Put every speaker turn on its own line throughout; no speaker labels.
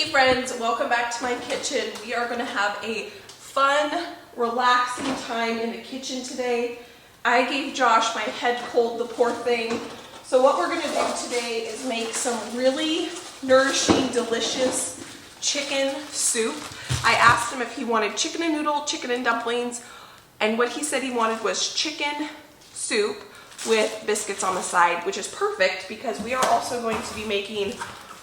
Hey friends, welcome back to my kitchen. We are going to have a fun, relaxing time in the kitchen today. I gave Josh my head cold, the poor thing. So what we're going to do today is make some really nourishing, delicious chicken soup. I asked him if he wanted chicken and noodle, chicken and dumplings, and what he said he wanted was chicken soup with biscuits on the side, which is perfect because we are also going to be making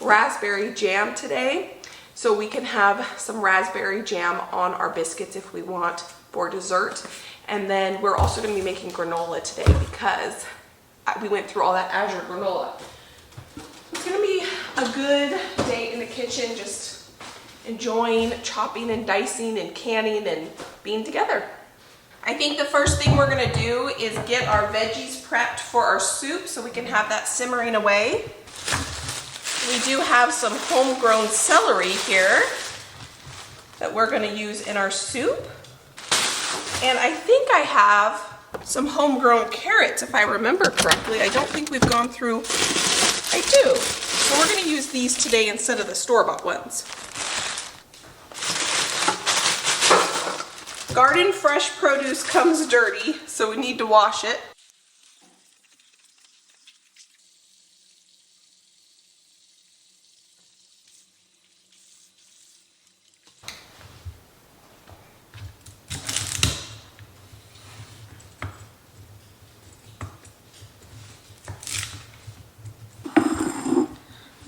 raspberry jam today. So we can have some raspberry jam on our biscuits if we want for dessert. And then we're also going to be making granola today because we went through all that Azure granola. It's going to be a good day in the kitchen, just enjoying chopping and dicing and canning and being together. I think the first thing we're going to do is get our veggies prepped for our soup so we can have that simmering away. We do have some homegrown celery here that we're going to use in our soup. And I think I have some homegrown carrots, if I remember correctly. I don't think we've gone through. I do. So we're going to use these today instead of the store-bought ones. Garden fresh produce comes dirty, so we need to wash it.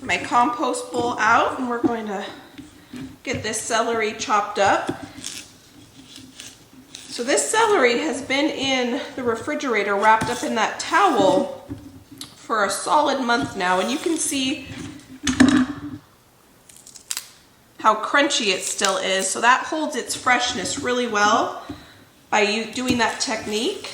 My compost bowl out, and we're going to get this celery chopped up. So this celery has been in the refrigerator wrapped up in that towel for a solid month now, and you can see how crunchy it still is. So that holds its freshness really well by you doing that technique.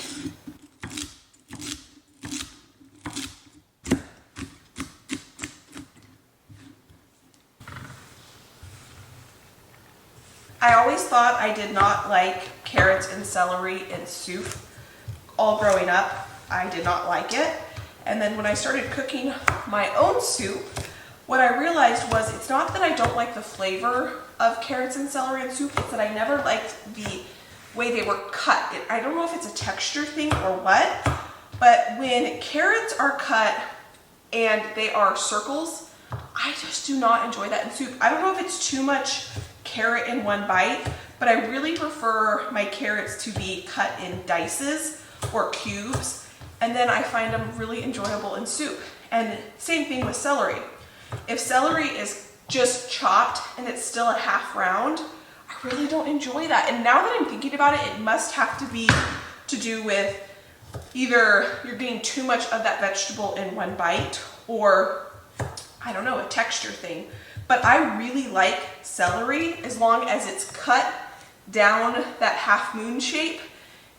I always thought I did not like carrots and celery in soup. All growing up, I did not like it. And then when I started cooking my own soup, what I realized was it's not that I don't like the flavor of carrots and celery in soup, it's that I never liked the way they were cut. I don't know if it's a texture thing or what, but when carrots are cut and they are circles, I just do not enjoy that in soup. I don't know if it's too much carrot in one bite, but I really prefer my carrots to be cut in dices or cubes, and then I find them really enjoyable in soup. And same thing with celery. If celery is just chopped and it's still a half round, I really don't enjoy that. And now that I'm thinking about it, it must have to be to do with either you're getting too much of that vegetable in one bite, or I don't know, a texture thing. But I really like celery as long as it's cut down that half moon shape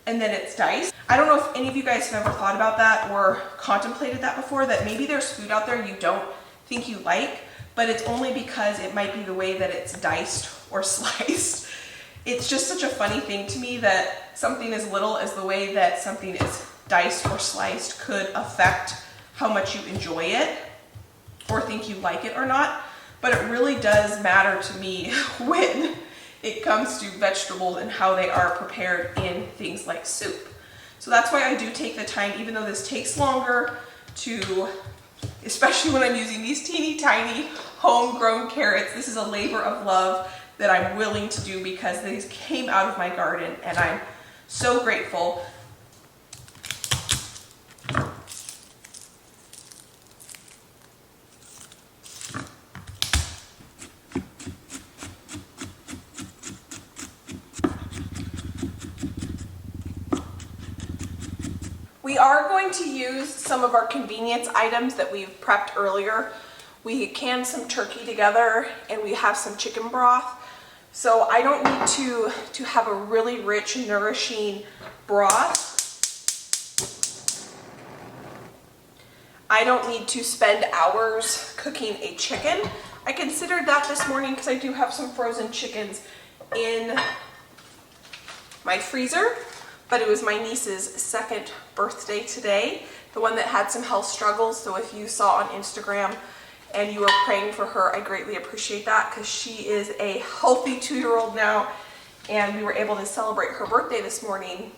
and then it's diced. I don't know if any of you guys have ever thought about that or contemplated that before, that maybe there's food out there you don't think you like, but it's only because it might be the way that it's diced or sliced. It's just such a funny thing to me that something as little as the way that something is diced or sliced could affect how much you enjoy it or think you like it or not. But it really does matter to me when it comes to vegetables and how they are prepared in things like soup. So that's why I do take the time, even though this takes longer to, especially when I'm using these teeny tiny homegrown carrots. This is a labor of love that I'm willing to do because these came out of my garden, and I'm so grateful. We are going to use some of our convenience items that we've prepped earlier. We canned some turkey together and we have some chicken broth. So I don't need to have a really rich, nourishing broth. I don't need to spend hours cooking a chicken. I considered that this morning because I do have some frozen chickens in my freezer. But it was my niece's second birthday today, the one that had some health struggles. So if you saw on Instagram and you were praying for her. I greatly appreciate that because she is a healthy 2-year-old now, and we were able to celebrate her birthday this morning.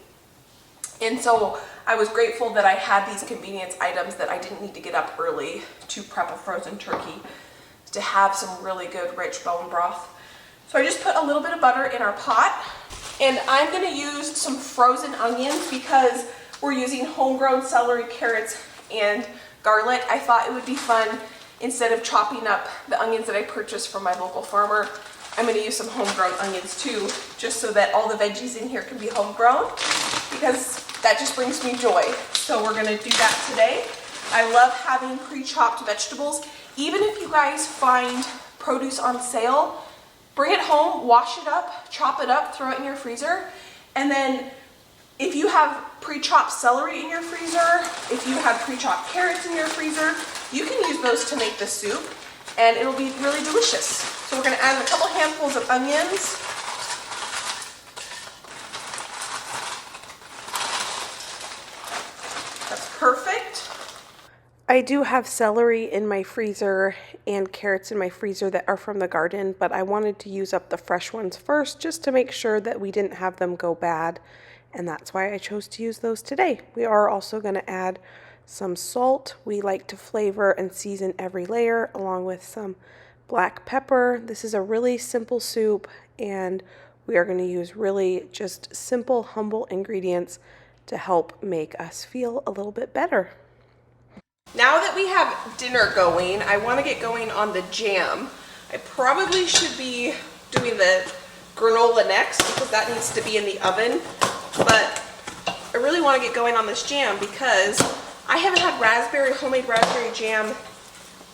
And so I was grateful that I had these convenience items, that I didn't need to get up early to prep a frozen turkey to have some really good rich bone broth. So I just put a little bit of butter in our pot, and I'm going to use some frozen onions because we're using homegrown celery, carrots, and garlic. I thought it would be fun, instead of chopping up the onions that I purchased from my local farmer, I'm going to use some homegrown onions too, just so that all the veggies in here can be homegrown, because that just brings me joy. So we're going to do that today. I love having pre-chopped vegetables. Even if you guys find produce on sale, bring it home, wash it up, chop it up, throw it in your freezer, and then if you have pre-chopped celery in your freezer, if you have pre-chopped carrots in your freezer, you can use those to make the soup, and it'll be really delicious. So we're going to add a couple handfuls of onions. That's perfect. I do have celery in my freezer and carrots in my freezer that are from the garden, but I wanted to use up the fresh ones first just to make sure that we didn't have them go bad, and that's why I chose to use those today. We are also going to add some salt. We like to flavor and season every layer, along with some black pepper. This is a really simple soup, and we are going to use really just simple, humble ingredients to help make us feel a little bit better. Now that we have dinner going, I want to get going on the jam. I probably should be doing the granola next because that needs to be in the oven, but I really want to get going on this jam because I haven't had homemade raspberry jam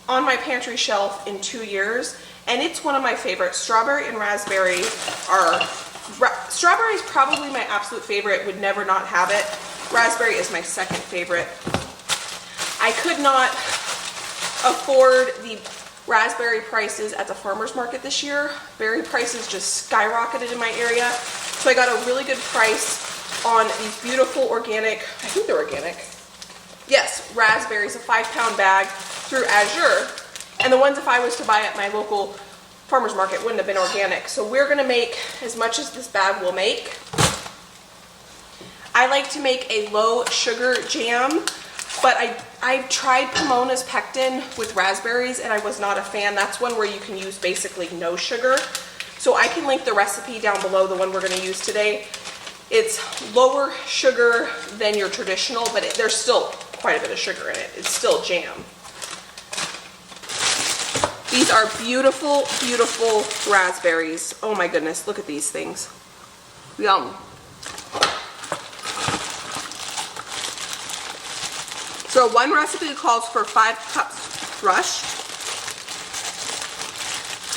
on my pantry shelf in 2 years, and it's one of my favorites. Strawberry and raspberry are, strawberry is probably my absolute favorite, would never not have it. Raspberry is my second favorite. I could not afford the raspberry prices at the farmer's market this year. Berry prices just skyrocketed in my area, so I got a really good price on these beautiful organic, I think they're organic, yes, raspberries, a 5-pound bag through Azure. And the ones, if I was to buy at my local farmer's market, wouldn't have been organic. So we're going to make as much as this bag will make. I like to make a low sugar jam, but I tried Pomona's pectin with raspberries and I was not a fan. That's one where you can use basically no sugar. So I can link the recipe down below, the one we're going to use today. It's lower sugar than your traditional, but there's still quite a bit of sugar in it. It's still jam. These are beautiful, beautiful raspberries. Oh my goodness, look at these things. Yum. So one recipe calls for 5 cups crushed.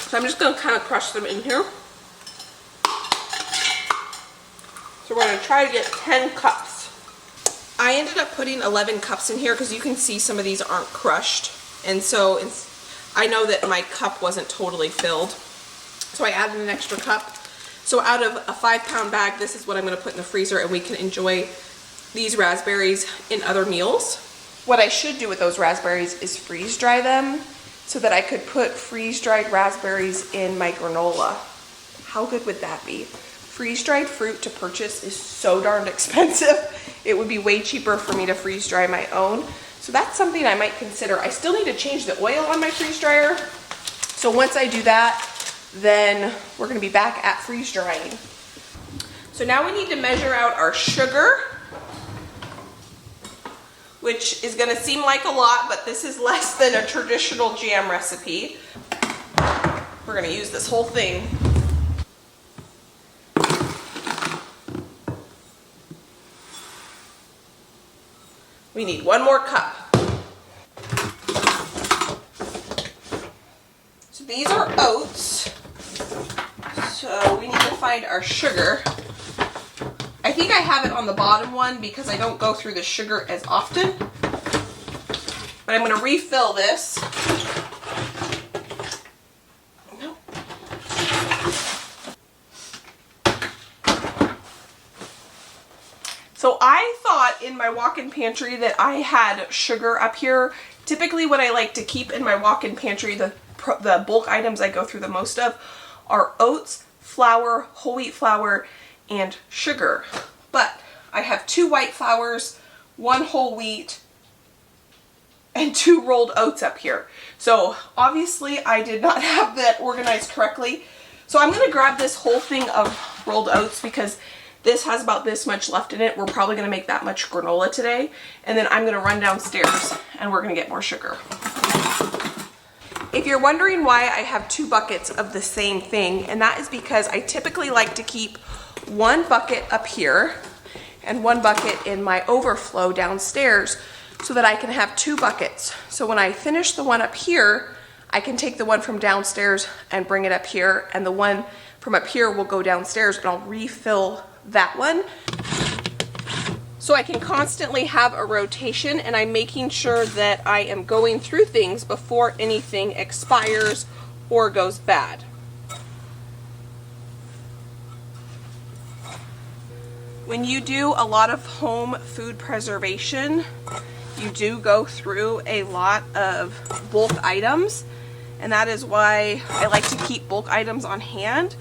So I'm just going to kind of crush them in here. So we're going to try to get 10 cups. I ended up putting 11 cups in here because you can see some of these aren't crushed. And so I know that my cup wasn't totally filled. So I added an extra cup. So out of a 5-pound bag, this is what I'm going to put in the freezer, and we can enjoy these raspberries in other meals. What I should do with those raspberries is freeze dry them so that I could put freeze-dried raspberries in my granola. How good would that be? Freeze-dried fruit to purchase is so darn expensive. It would be way cheaper for me to freeze dry my own. So that's something I might consider. I still need to change the oil on my freeze dryer. So once I do that, then we're gonna be back at freeze drying. So now we need to measure out our sugar, which is gonna seem like a lot, but this is less than a traditional jam recipe. We're gonna use this whole thing. We need 1 more cup. So these are oats. So we need to find our sugar. I think I have it on the bottom one because I don't go through the sugar as often. But I'm going to refill this. Nope. So I thought in my walk-in pantry that I had sugar up here. Typically what I like to keep in my walk-in pantry, the bulk items I go through the most of, are oats, flour, whole wheat flour, and sugar. But I have 2 white flours, 1 whole wheat, and 2 rolled oats up here. So obviously I did not have that organized correctly. So I'm going to grab this whole thing of rolled oats because this has about this much left in it. We're probably going to make that much granola today. And then I'm going to run downstairs and we're going to get more sugar. If you're wondering why I have 2 buckets of the same thing, and that is because I typically like to keep 1 bucket up here and 1 bucket in my overflow downstairs so that I can have 2 buckets. So when I finish the one up here, I can take the one from downstairs and bring it up here, and the one from up here will go downstairs and I'll refill that one. So I can constantly have a rotation, and I'm making sure that I am going through things before anything expires or goes bad. When you do a lot of home food preservation, you do go through a lot of bulk items, and that is why I like to keep bulk items on hand,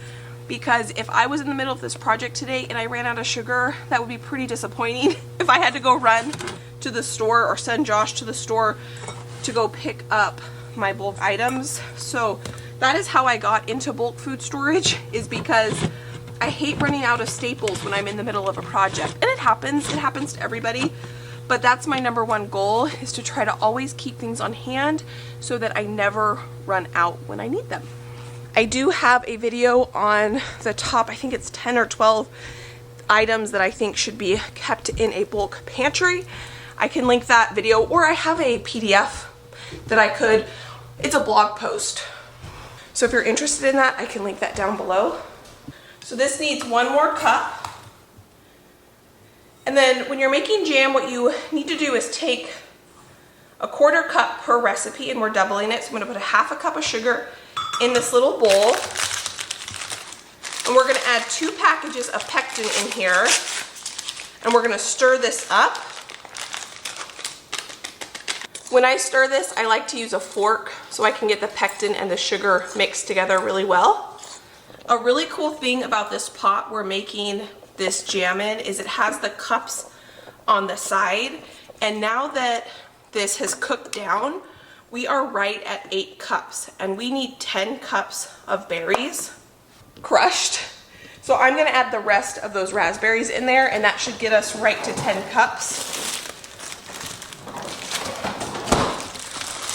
because if I was in the middle of this project today and I ran out of sugar, that would be pretty disappointing if I had to go run to the store or send Josh to the store to go pick up my bulk items. So that is how I got into bulk food storage, is because I hate running out of staples when I'm in the middle of a project. And it happens to everybody. But that's my #1 goal, is to try to always keep things on hand so that I never run out when I need them. I do have a video on the top, I think it's 10 or 12 items that I think should be kept in a bulk pantry. I can link that video, or I have a PDF that it's a blog post. So if you're interested in that, I can link that down below. So this needs 1 more cup. And then when you're making jam, what you need to do is take a 1/4 cup per recipe, and we're doubling it. So I'm going to put a 1/2 cup of sugar in this little bowl. And we're going to add 2 packages of pectin in here. And we're going to stir this up. When I stir this, I like to use a fork so I can get the pectin and the sugar mixed together really well. A really cool thing about this pot we're making this jam in is it has the cups on the side, and now that this has cooked down, we are right at 8 cups, and we need 10 cups of berries crushed. So I'm going to add the rest of those raspberries in there, and that should get us right to 10 cups.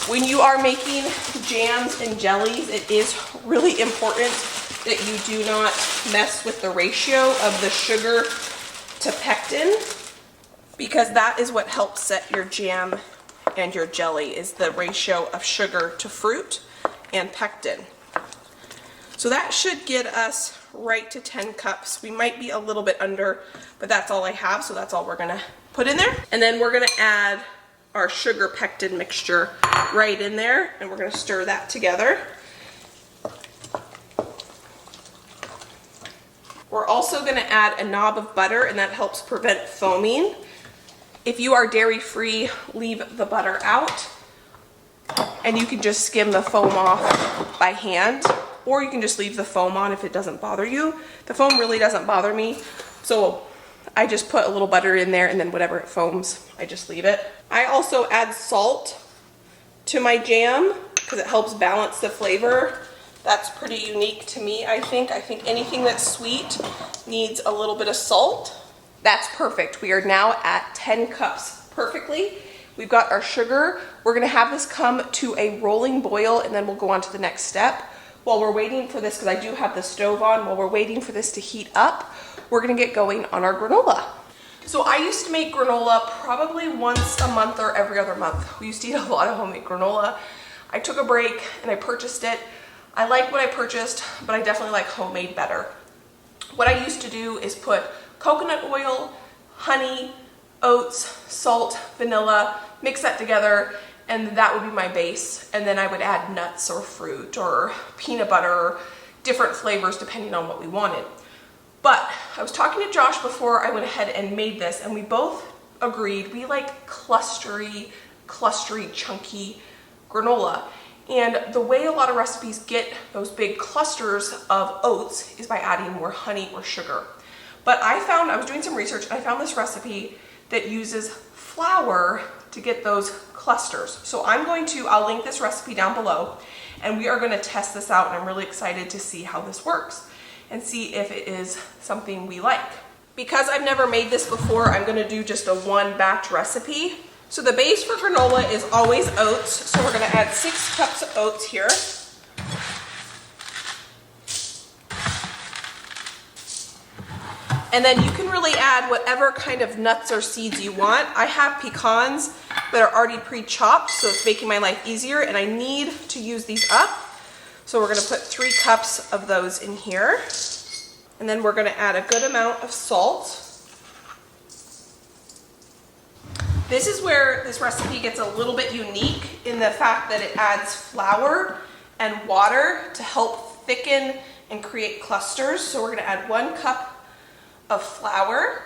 When you are making jams and jellies, it is really important that you do not mess with the ratio of the sugar to pectin, because that is what helps set your jam and your jelly, is the ratio of sugar to fruit and pectin. So that should get us right to 10 cups. We might be a little bit under, but that's all I have, so that's all we're gonna put in there. And then we're gonna add our sugar pectin mixture right in there, and we're gonna stir that together. We're also going to add a knob of butter, and that helps prevent foaming. If you are dairy-free, leave the butter out, and you can just skim the foam off by hand, or you can just leave the foam on if it doesn't bother you. The foam really doesn't bother me, so I just put a little butter in there, and then whatever it foams, I just leave it. I also add salt to my jam because it helps balance the flavor. That's pretty unique to me, I think. I think anything that's sweet needs a little bit of salt. That's perfect. We are now at 10 cups perfectly. We've got our sugar. We're gonna have this come to a rolling boil, and then we'll go on to the next step. While we're waiting for this, because I do have the stove on, while we're waiting for this to heat up, we're gonna get going on our granola. So I used to make granola probably once a month or every other month. We used to eat a lot of homemade granola. I took a break and I purchased it. I like what I purchased, but I definitely like homemade better. What I used to do is put coconut oil, honey, oats, salt, vanilla, mix that together, and that would be my base. And then I would add nuts or fruit or peanut butter, or different flavors depending on what we wanted. But I was talking to Josh before I went ahead and made this, and we both agreed we like clustery, clustery, chunky granola. And the way a lot of recipes get those big clusters of oats is by adding more honey or sugar. But I was doing some research, and I found this recipe that uses flour to get those clusters. So I'll link this recipe down below, and we are going to test this out, and I'm really excited to see how this works and see if it is something we like. Because I've never made this before, I'm going to do just a one batch recipe. So the base for granola is always oats, so we're going to add 6 cups of oats here. And then you can really add whatever kind of nuts or seeds you want. I have pecans that are already pre-chopped, so it's making my life easier, and I need to use these up. So we're going to put 3 cups of those in here. And then we're going to add a good amount of salt. This is where this recipe gets a little bit unique in the fact that it adds flour and water to help thicken and create clusters. So we're going to add 1 cup of flour.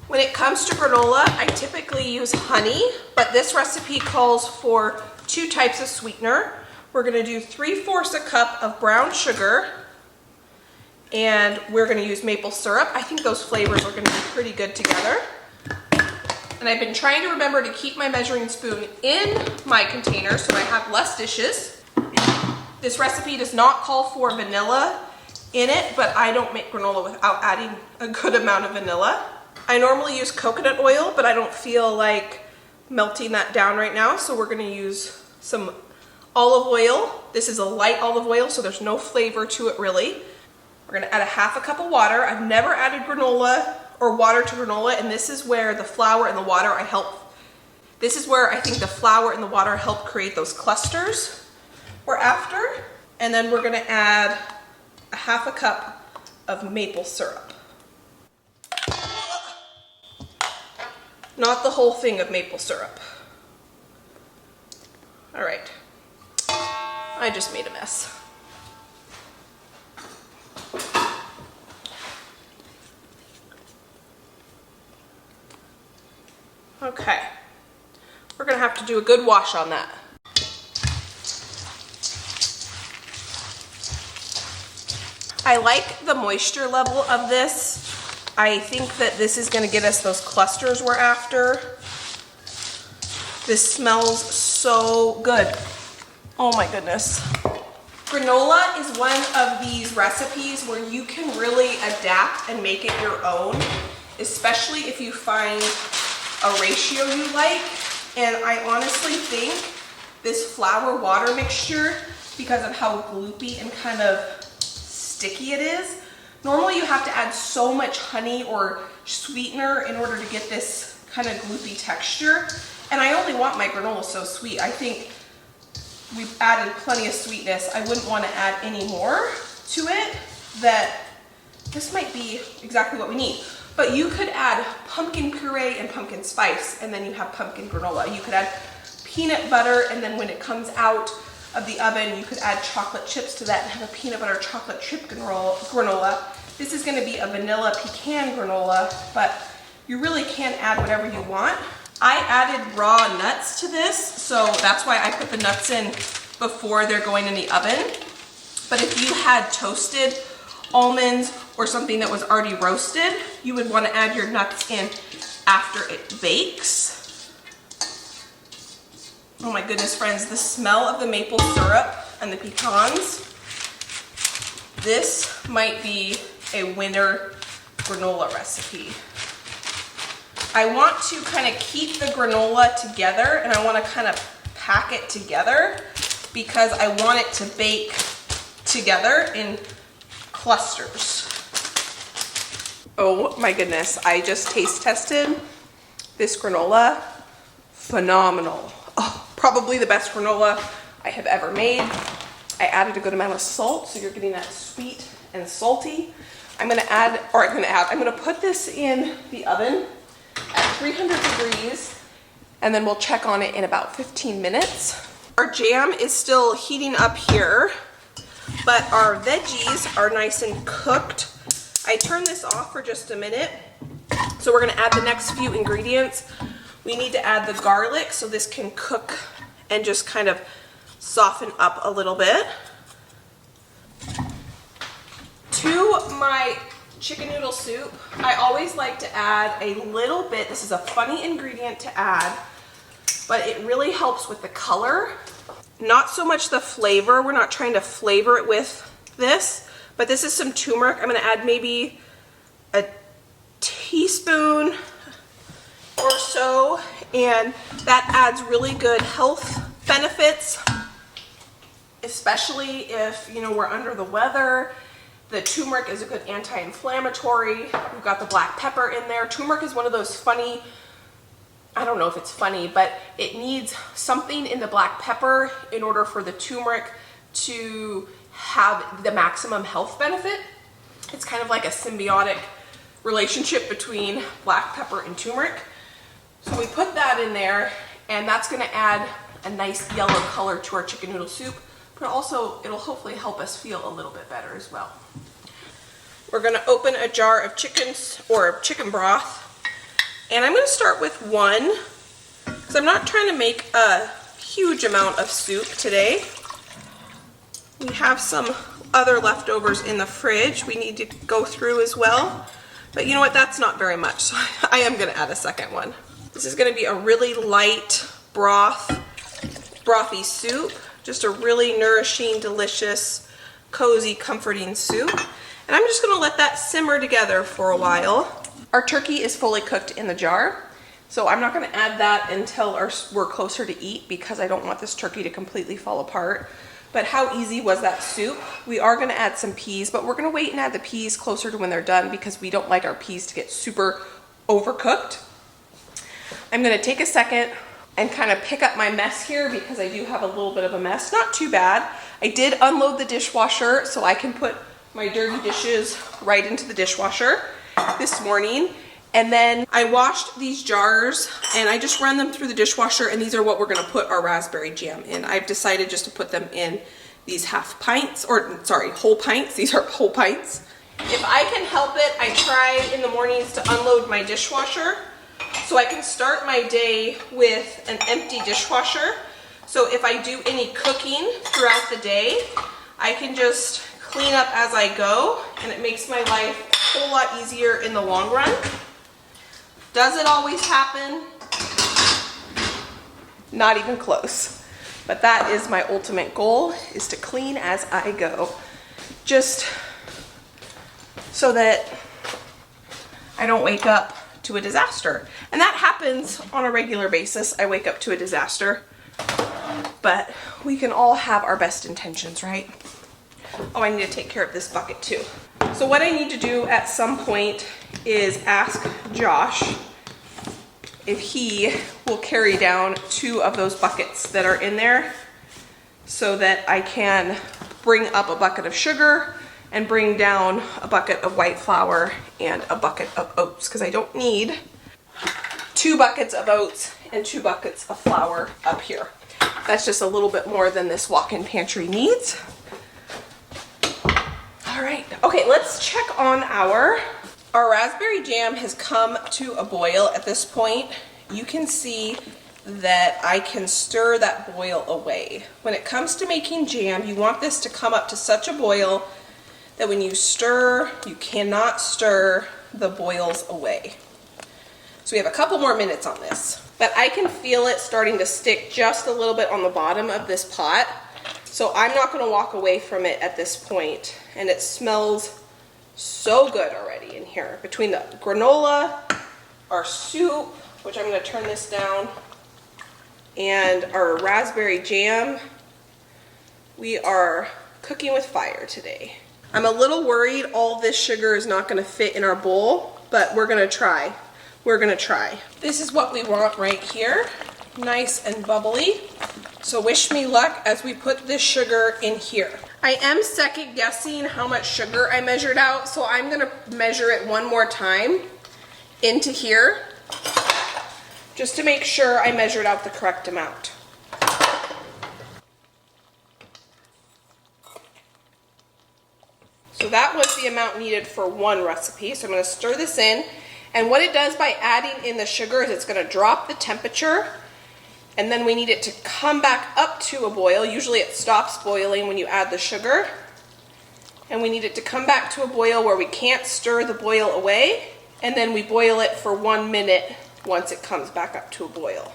When it comes to granola, I typically use honey, but this recipe calls for 2 types of sweetener. We're going to do 3/4 a cup of brown sugar, and we're going to use maple syrup. I think those flavors are going to be pretty good together. And I've been trying to remember to keep my measuring spoon in my container so I have less dishes. This recipe does not call for vanilla in it, but I don't make granola without adding a good amount of vanilla. I normally use coconut oil, but I don't feel like melting that down right now, so we're going to use some olive oil. This is a light olive oil, so there's no flavor to it really. We're going to add a 1/2 cup of water. I've never added granola or water to granola, and this is where the flour and the water this is where I think the flour and the water help create those clusters we're after. And then we're going to add a 1/2 cup of maple syrup. Not the whole thing of maple syrup. All right. I just made a mess. Okay, we're gonna have to do a good wash on that. I like the moisture level of this. I think that this is gonna get us those clusters we're after. This smells so good. Oh my goodness. Granola is one of these recipes where you can really adapt and make it your own, especially if you find a ratio you like. And I honestly think this flour water mixture, because of how gloopy and kind of sticky it is, normally you have to add so much honey or sweetener in order to get this kind of gloopy texture. And I only want my granola so sweet. I think we've added plenty of sweetness. I wouldn't want to add any more to it. That this might be exactly what we need. But you could add pumpkin puree and pumpkin spice, and then you have pumpkin granola. You could add peanut butter, and then when it comes out of the oven, you could add chocolate chips to that and have a peanut butter chocolate chip granola. This is going to be a vanilla pecan granola, but you really can add whatever you want. I added raw nuts to this, so that's why I put the nuts in before they're going in the oven. But if you had toasted almonds or something that was already roasted, you would want to add your nuts in after it bakes. Oh my goodness, friends, the smell of the maple syrup and the pecans. This might be a winter granola recipe. I want to kind of keep the granola together, and I want to kind of pack it together because I want it to bake together in clusters. Oh my goodness, I just taste tested this granola. Phenomenal. Oh, probably the best granola I have ever made. I added a good amount of salt, so you're getting that sweet and salty. I'm gonna put this in the oven at 300 degrees, and then we'll check on it in about 15 minutes. Our jam is still heating up here, but our veggies are nice and cooked. I turned this off for just a minute, so we're gonna add the next few ingredients. We We need to add the garlic so this can cook and just kind of soften up a little bit. To my chicken noodle soup, I always like to add a little bit, this is a funny ingredient to add, but it really helps with the color. Not so much the flavor, we're not trying to flavor it with this, but this is some turmeric. I'm gonna add maybe a teaspoon or so, and that adds really good health benefits, especially if, you know, we're under the weather. The turmeric is a good anti-inflammatory. We've got the black pepper in there. Turmeric is one of those funny, I don't know if it's funny, but it needs something in the black pepper in order for the turmeric to have the maximum health benefit. It's kind of like a symbiotic relationship between black pepper and turmeric. So we put that in there, and that's gonna add a nice yellow color to our chicken noodle soup, but also it'll hopefully help us feel a little bit better as well. We're gonna open a jar of chicken broth, and I'm gonna start with one, because I'm not trying to make a huge amount of soup today. We have some other leftovers in the fridge we need to go through as well, but you know what, that's not very much, so I am gonna add a second one. This is gonna be a really light brothy soup, just a really nourishing, delicious, cozy, comforting soup. And I'm just gonna let that simmer together for a while. Our turkey is fully cooked in the jar, so I'm not gonna add that until we're closer to eat, because I don't want this turkey to completely fall apart. But how easy was that soup? We are gonna add some peas, but we're gonna wait and add the peas closer to when they're done, because we don't like our peas to get super overcooked. I'm gonna take a second and kind of pick up my mess here, because I do have a little bit of a mess. Not too bad. I did unload the dishwasher, so I can put my dirty dishes right into the dishwasher this morning. And then I washed these jars, and I just ran them through the dishwasher, and these are what we're gonna put our raspberry jam in. I've decided just to put them in these half pints, or sorry, whole pints. These are whole pints. If I can help it, I try in the mornings to unload my dishwasher, so I can start my day with an empty dishwasher. So if I do any cooking throughout the day, I can just clean up as I go, and it makes my life a whole lot easier in the long run. Does it always happen? Not even close. But that is my ultimate goal, is to clean as I go. Just so that I don't wake up to a disaster. And that happens on a regular basis. I wake up to a disaster. But we can all have our best intentions, right? Oh, I need to take care of this bucket too. So what I need to do at some point is ask Josh if he will carry down 2 of those buckets that are in there, so that I can bring up a bucket of sugar and bring down a bucket of white flour and a bucket of oats, because I don't need 2 buckets of oats and 2 buckets of flour up here. That's just a little bit more than this walk-in pantry needs. All right, okay, let's check on our raspberry jam has come to a boil at this point. You can see that I can stir that boil away. When it comes to making jam, you want this to come up to such a boil that when you stir, you cannot stir the boils away. So we have a couple more minutes on this, but I can feel it starting to stick just a little bit on the bottom of this pot. So I'm not gonna walk away from it at this point, and it smells so good already in here. Between the granola, our soup, which I'm gonna turn this down, and our raspberry jam, we are cooking with fire today. I'm a little worried all this sugar is not gonna fit in our bowl, but we're gonna try. We're gonna try. This is what we want right here, nice and bubbly. So wish me luck as we put this sugar in here. I am second guessing how much sugar I measured out, so I'm gonna measure it one more time into here, just to make sure I measured out the correct amount. So that was the amount needed for one recipe. So I'm gonna stir this in, And what it does by adding in the sugar is it's going to drop the temperature, and then we need it to come back up to a boil. Usually it stops boiling when you add the sugar. And we need it to come back to a boil where we can't stir the boil away, and then we boil it for 1 minute once it comes back up to a boil.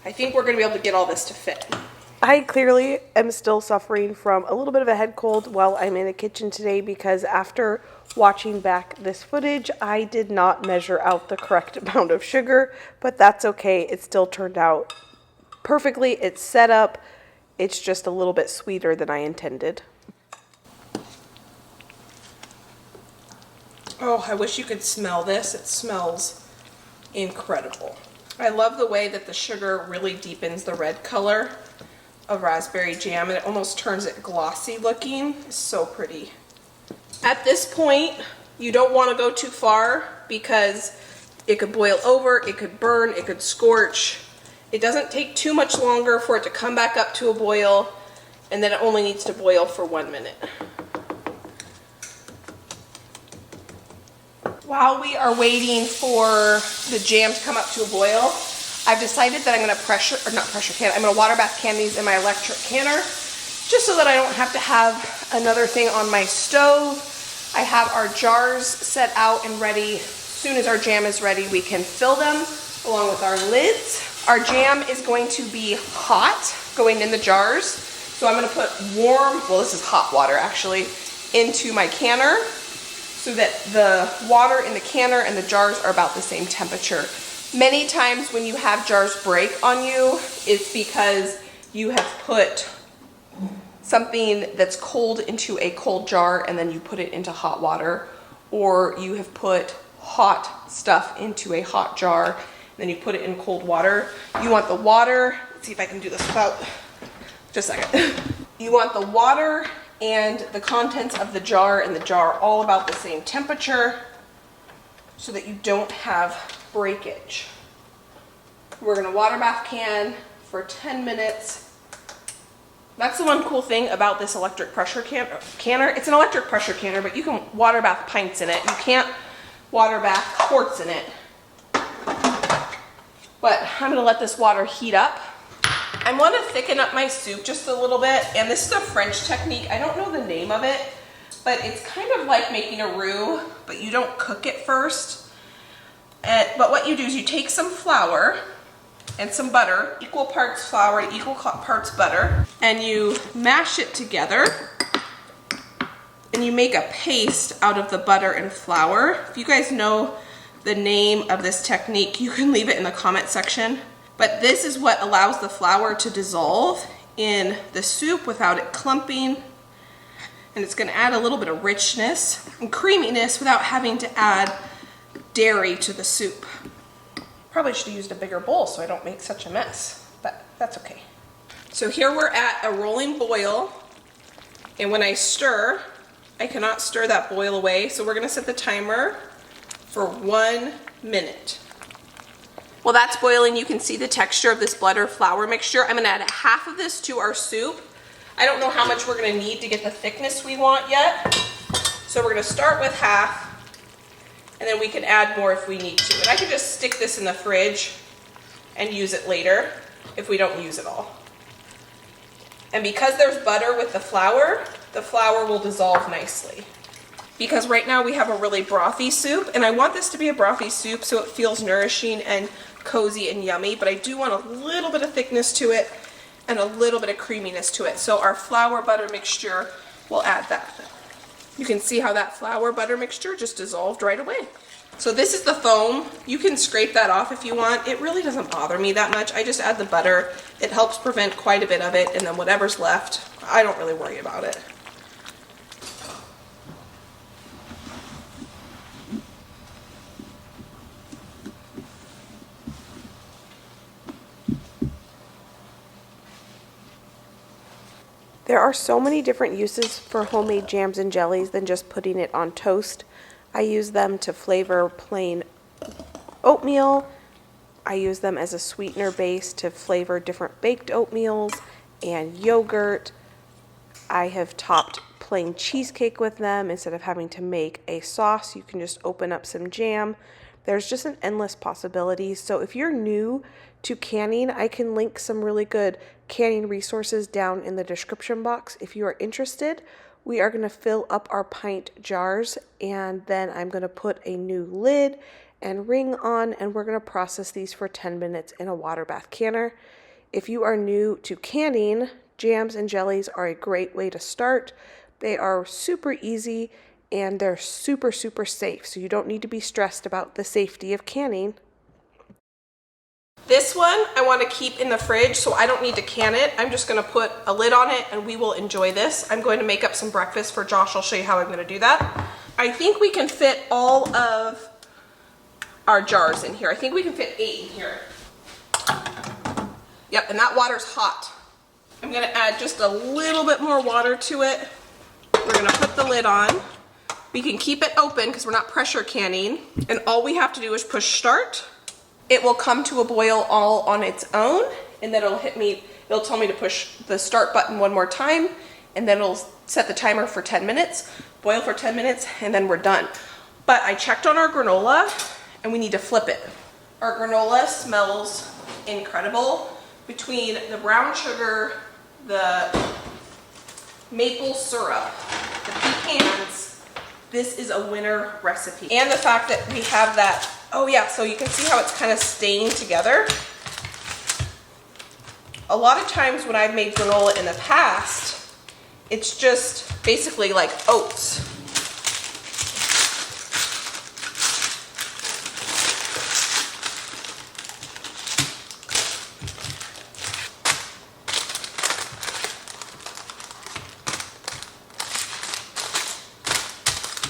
I think we're going to be able to get all this to fit.
I clearly am still suffering from a little bit of a head cold while I'm in the kitchen today, because after watching back this footage, I did not measure out the correct amount of sugar, but that's okay. It still turned out perfectly. It's set up. It's just a little bit sweeter than I intended.
Oh, I wish you could smell this. It smells incredible. I love the way that the sugar really deepens the red color of raspberry jam, and it almost turns it glossy looking. It's so pretty. At this point, you don't want to go too far because it could boil over, it could burn, it could scorch. It doesn't take too much longer for it to come back up to a boil, and then it only needs to boil for 1 minute. While we are waiting for the jam to come up to a boil, I've decided that I'm going to I'm going to water bath can these in my electric canner, just so that I don't have to have another thing on my stove. I have our jars set out and ready. As soon as our jam is ready, we can fill them along with our lids. Our jam is going to be hot going in the jars, so I'm going to put warm, well, this is hot water actually, into my canner, so that the water in the canner and the jars are about the same temperature. Many times when you have jars break on you, it's because you have put something that's cold into a cold jar and then you put it into hot water, or you have put hot stuff into a hot jar and then you put it in cold water. You want the water, let's see if I can do this without, just a second. You want the water and the contents of the jar and the jar all about the same temperature so that you don't have breakage. We're going to water bath can for 10 minutes. That's the one cool thing about this electric pressure canner. It's an electric pressure canner, but you can water bath pints in it. You can't water bath quarts in it. But I'm going to let this water heat up. I want to thicken up my soup just a little bit, and this is a French technique. I don't know the name of it, but it's kind of like making a roux, but you don't cook it first. But what you do is you take some flour and some butter, equal parts flour and equal parts butter, and you mash it together, and you make a paste out of the butter and flour. If you guys know the name of this technique, you can leave it in the comment section. But this is what allows the flour to dissolve in the soup without it clumping. And it's going to add a little bit of richness and creaminess without having to add dairy to the soup. Probably should have used a bigger bowl so I don't make such a mess, but that's okay. So here we're at a rolling boil, and when I stir, I cannot stir that boil away, so we're going to set the timer for 1 minute. While that's boiling, you can see the texture of this butter flour mixture. I'm going to add half of this to our soup. I don't know how much we're going to need to get the thickness we want yet, so we're going to start with half, and then we can add more if we need to. And I can just stick this in the fridge and use it later if we don't use it all. And because there's butter with the flour will dissolve nicely. Because right now we have a really brothy soup, and I want this to be a brothy soup so it feels nourishing and cozy and yummy, but I do want a little bit of thickness to it and a little bit of creaminess to it. So our flour butter mixture will add that. You can see how that flour butter mixture just dissolved right away. So this is the foam. You can scrape that off if you want. It really doesn't bother me that much. I just add the butter. It helps prevent quite a bit of it, and then whatever's left, I don't really worry about it.
There are so many different uses for homemade jams and jellies than just putting it on toast. I use them to flavor plain oatmeal. I use them as a sweetener base to flavor different baked oatmeals and yogurt. I have topped plain cheesecake with them. Instead of having to make a sauce, you can just open up some jam. There's just an endless possibilities. So if you're new to canning, I can link some really good canning resources down in the description box. If you are interested, we are going to fill up our pint jars, and then I'm going to put a new lid and ring on, and we're going to process these for 10 minutes in a water bath canner. If you are new to canning, jams and jellies are a great way to start. They are super easy and they're super, super safe, so you don't need to be stressed about the safety of canning.
This one I want to keep in the fridge, so I don't need to can it. I'm just going to put a lid on it and we will enjoy this. I'm going to make up some breakfast for Josh. I'll show you how I'm going to do that. I think we can fit all of our jars in here. I think we can fit 8 in here. Yep, and that water's hot. I'm going to add just a little bit more water to it. We're going to put the lid on. We can keep it open because we're not pressure canning, and all we have to do is push start. It will come to a boil all on its own, and then it'll tell me to push the start button one more time, and then it'll set the timer for 10 minutes, boil for 10 minutes, and then we're done. But I checked on our granola, and we need to flip it. Our granola smells incredible. Between the brown sugar, the maple syrup, the pecans, this is a winner recipe. And the fact that we have that, oh yeah, so you can see how it's kind of staying together. A lot of times when I've made granola in the past, it's just basically like oats.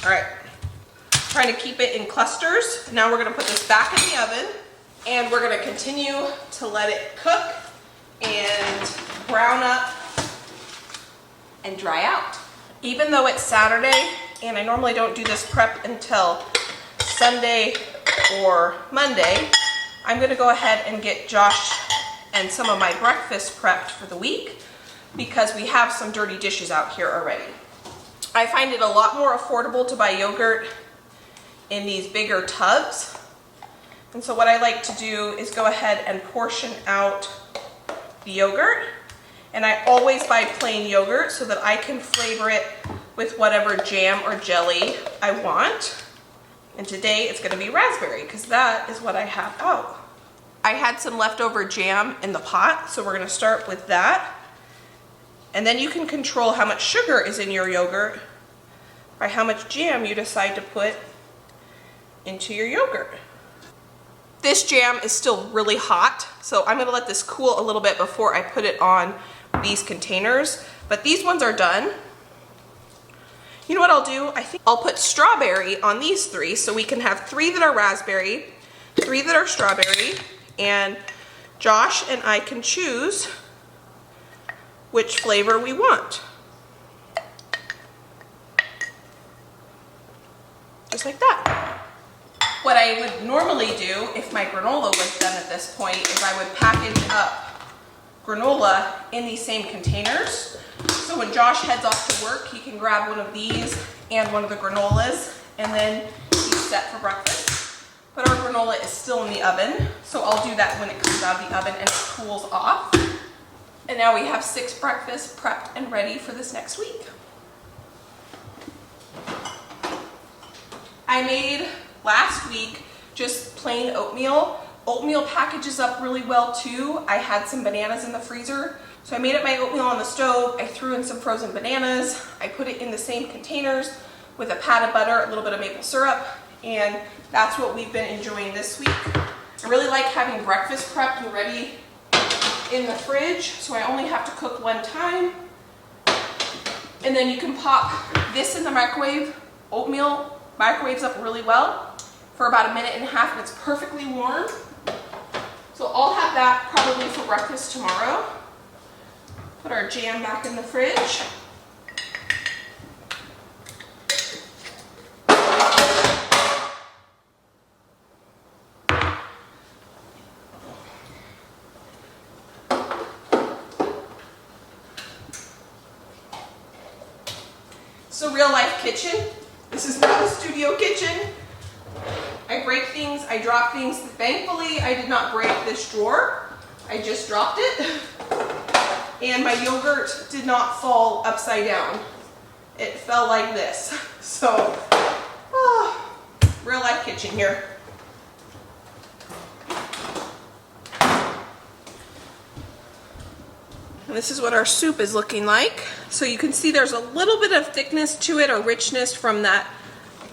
All right, trying to keep it in clusters. Now we're gonna put this back in the oven and we're gonna continue to let it cook and brown up and dry out. Even though it's Saturday and I normally don't do this prep until Sunday or Monday, I'm gonna go ahead and get Josh and some of my breakfast prepped for the week because we have some dirty dishes out here already. I find it a lot more affordable to buy yogurt in these bigger tubs. And so what I like to do is go ahead and portion out the yogurt. And I always buy plain yogurt so that I can flavor it with whatever jam or jelly I want. And today it's gonna be raspberry because that is what I have out. I had some leftover jam in the pot, so we're gonna start with that. And then you can control how much sugar is in your yogurt by how much jam you decide to put into your yogurt. This jam is still really hot, so I'm gonna let this cool a little bit before I put it on these containers, but these ones are done. You know what I'll do? I think I'll put strawberry on these 3, so we can have 3 that are raspberry, 3 that are strawberry, and Josh and I can choose which flavor we want. Just like that. What I would normally do if my granola was done at this point is I would package up granola in these same containers. So when Josh heads off to work, he can grab one of these and one of the granolas, and then he's set for breakfast. But our granola is still in the oven, so I'll do that when it comes out of the oven and it cools off. And now we have 6 breakfasts prepped and ready for this next week. I made last week just plain oatmeal. Oatmeal packages up really well too. I had some bananas in the freezer, so I made up my oatmeal on the stove. I threw in some frozen bananas. I put it in the same containers with a pat of butter, a little bit of maple syrup, and that's what we've been enjoying this week. I really like having breakfast prepped and ready in the fridge, so I only have to cook one time. And then you can pop this in the microwave. Oatmeal microwaves up really well for about 1.5 minutes and it's perfectly warm. So I'll have that probably for breakfast tomorrow. Put our jam back in the fridge. It's a real life kitchen. This is not a studio kitchen. I break things, I drop things. Thankfully, I did not break this drawer. I just dropped it. And my yogurt did not fall upside down. It fell like this. So, real life kitchen here. And this is what our soup is looking like. So you can see there's a little bit of thickness to it or richness from that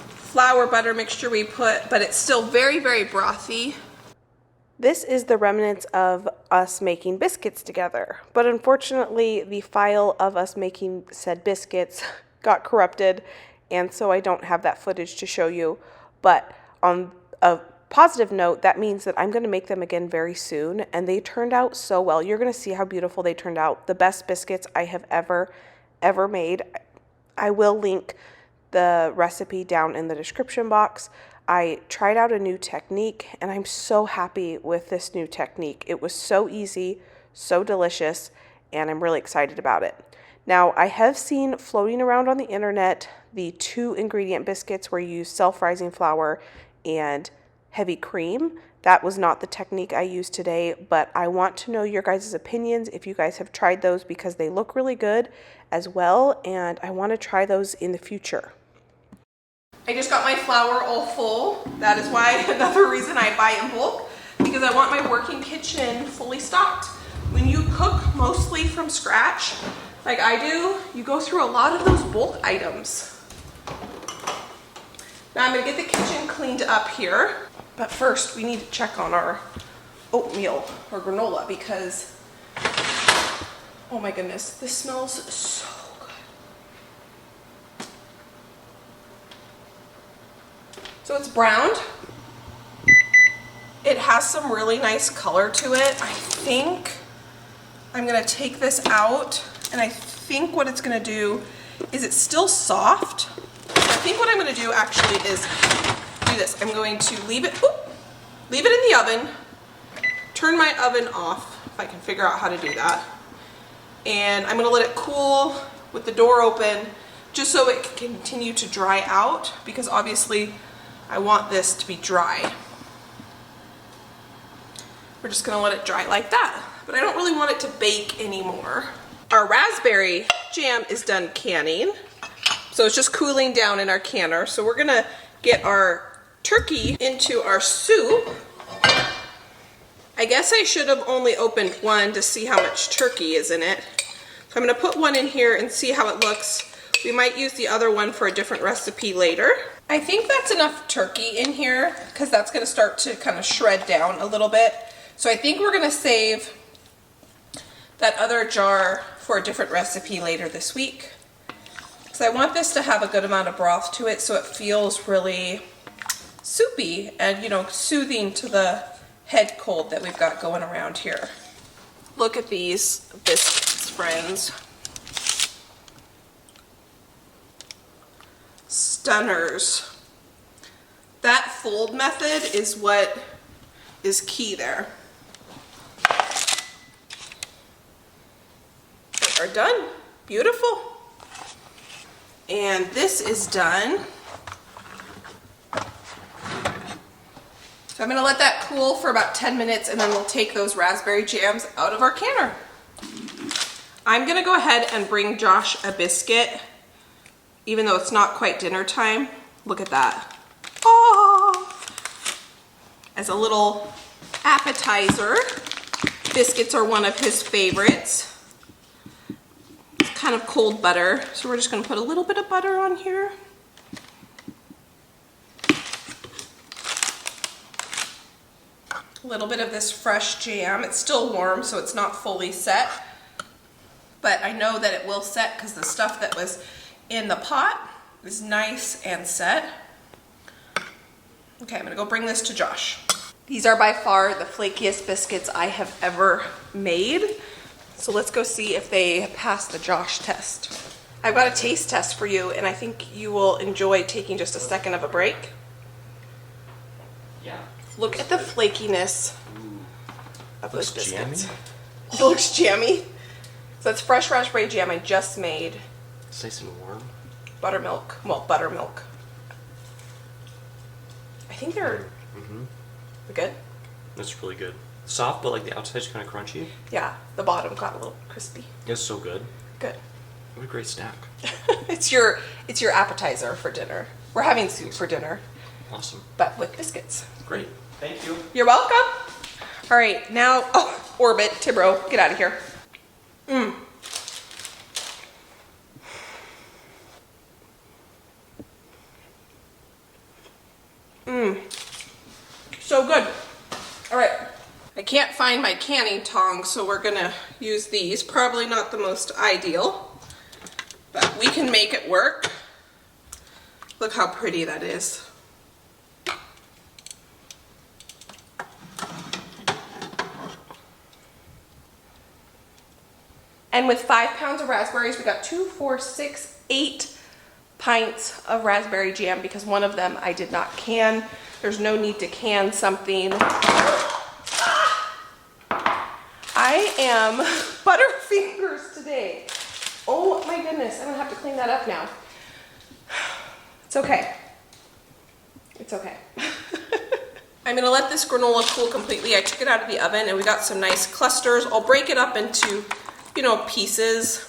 flour butter mixture we put, but it's still very, very brothy.
This is the remnants of us making biscuits together, but unfortunately the file of us making said biscuits got corrupted, and so I don't have that footage to show you. But on a positive note, that means that I'm going to make them again very soon, and they turned out so well. You're going to see how beautiful they turned out. The best biscuits I have ever made. I will link the recipe down in the description box. I tried out a new technique, and I'm so happy with this new technique. It was so easy, so delicious, and I'm really excited about it. Now, I have seen floating around on the internet the 2-ingredient biscuits where you use self-rising flour and heavy cream. That was not the technique I used today, but I want to know your guys' opinions if you guys have tried those, because they look really good as well, and I want to try those in the future.
I just got my flour all full. That is why another reason I buy in bulk, because I want my working kitchen fully stocked. When you cook mostly from scratch, like I do, you go through a lot of those bulk items. Now I'm gonna get the kitchen cleaned up here, but first we need to check on our oatmeal or granola because, oh my goodness, this smells so good. So it's browned. It has some really nice color to it. I think I'm gonna take this out, and I think what it's gonna do is it's still soft. I think what I'm gonna do actually is do this. I'm going to leave it in the oven, turn my oven off, if I can figure out how to do that. And I'm gonna let it cool with the door open, just so it can continue to dry out, because obviously I want this to be dry. We're just gonna let it dry like that, but I don't really want it to bake anymore. Our raspberry jam is done canning, so it's just cooling down in our canner. So we're gonna get our turkey into our soup. I guess I should have only opened one to see how much turkey is in it. So I'm gonna put one in here and see how it looks. We might use the other one for a different recipe later. I think that's enough turkey in here because that's gonna start to kind of shred down a little bit. So I think we're gonna save that other jar for a different recipe later this week. So I want this to have a good amount of broth to it so it feels really soupy and, you know, soothing to the head cold that we've got going around here. Look at these biscuits, friends. Stunners. That fold method is what is key there. They are done. Beautiful. And this is done. So I'm gonna let that cool for about 10 minutes and then we'll take those raspberry jams out of our canner. I'm gonna go ahead and bring Josh a biscuit, even though it's not quite dinner time. Look at that. Oh! As a little appetizer. Biscuits are one of his favorites. It's kind of cold butter, so we're just gonna put a little bit of butter on here. A little bit of this fresh jam. It's still warm, so it's not fully set, but I know that it will set because the stuff that was in the pot is nice and set. Okay, I'm gonna go bring this to Josh. These are by far the flakiest biscuits I have ever made. So let's go see if they pass the Josh test. I've got a taste test for you, and I think you will enjoy taking just a second of a break.
Yeah.
Look at the flakiness of those
Looks
biscuits.
jammy.
It looks jammy. So that's fresh raspberry jam I just made.
It's nice and warm.
buttermilk. Well, buttermilk. I think they're good.
That's really good. Soft, but like the outside's kind of crunchy.
Yeah, the bottom got a little crispy.
It's so good.
Good.
What a great snack.
It's your appetizer for dinner. We're having soup for dinner,
Awesome.
but with biscuits.
Great. Thank you.
You're welcome. All right, now, Orbit, Tibro, get out of here. So good. All right, I can't find my canning tongs, so we're gonna use these. Probably not the most ideal, but we can make it work. Look how pretty that is. And with 5 pounds of raspberries, we got 2, 4, 6, 8 pints of raspberry jam because one of them I did not can. There's no need to can something. I am butterfingers today. Oh my goodness, I don't have to clean that up now. It's okay. It's okay. I'm gonna let this granola cool completely. I took it out of the oven and we got some nice clusters. I'll break it up into, you know, pieces.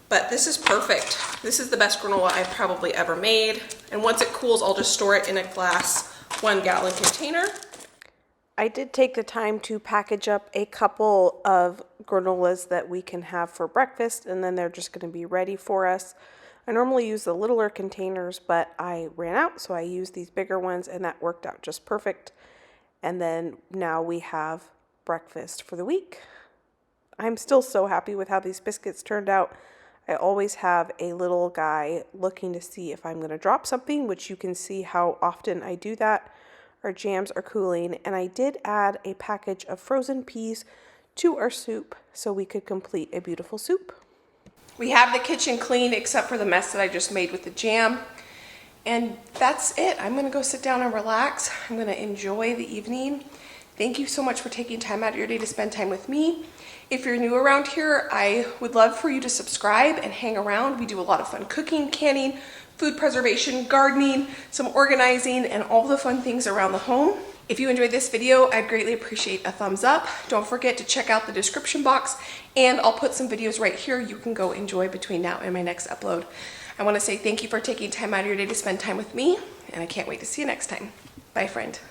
But this is perfect. This is the best granola I've probably ever made. And once it cools, I'll just store it in a glass 1-gallon container.
I did take the time to package up a couple of granolas that we can have for breakfast, and then they're just going to be ready for us. I normally use the littler containers, but I ran out, so I used these bigger ones, and that worked out just perfect. And then now we have breakfast for the week. I'm still so happy with how these biscuits turned out. I always have a little guy looking to see if I'm going to drop something, which you can see how often I do that. Our jams are cooling, and I did add a package of frozen peas to our soup so we could complete a beautiful soup.
We have the kitchen clean except for the mess that I just made with the jam. And that's it. I'm gonna go sit down and relax. I'm gonna enjoy the evening. Thank you so much for taking time out of your day to spend time with me. If you're new around here, I would love for you to subscribe and hang around. We do a lot of fun cooking, canning, food preservation, gardening, some organizing, and all the fun things around the home. If you enjoyed this video, I'd greatly appreciate a thumbs up. Don't forget to check out the description box, and I'll put some videos right here you can go enjoy between now and my next upload. I want to say thank you for taking time out of your day to spend time with me, and I can't wait to see you next time. Bye, friend.